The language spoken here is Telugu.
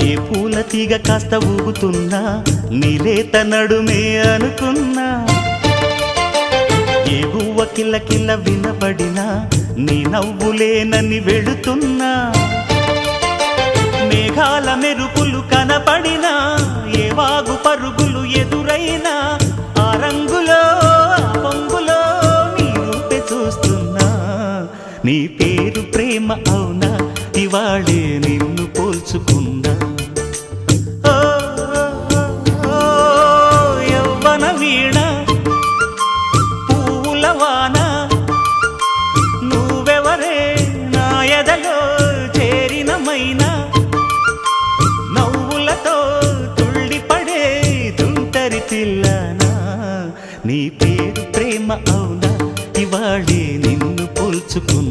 ఏ పూల తీగ కాస్త ఊగుతున్నా నీలేత నడుమే అనుకున్నా, ఏ గువ్వ కిల్ల కిల్ల వినబడినా నీ నవ్వులేనని వెళుతున్నా, మేఘాల మెరుపులు కనపడినా ఏ వాగు పరుగులు ఎదురైనా ఆ రంగులో ఆ పొంగులో నీ రూపే చూస్తున్నా. నీ పేరు ప్రేమ అవునా, ఇవాళే నిన్ను పోల్చుకున్నా. యవ్వన వీణ పూల వాన నువ్వెవరే నా ఎదలో చేరిన మైనా, నవ్వులతో తుళ్ళిపడే తుంటరి పిల్లనా. నీ పేరు ప్రేమ అవునా, ఇవాళే నిన్ను పోల్చుకున్నా.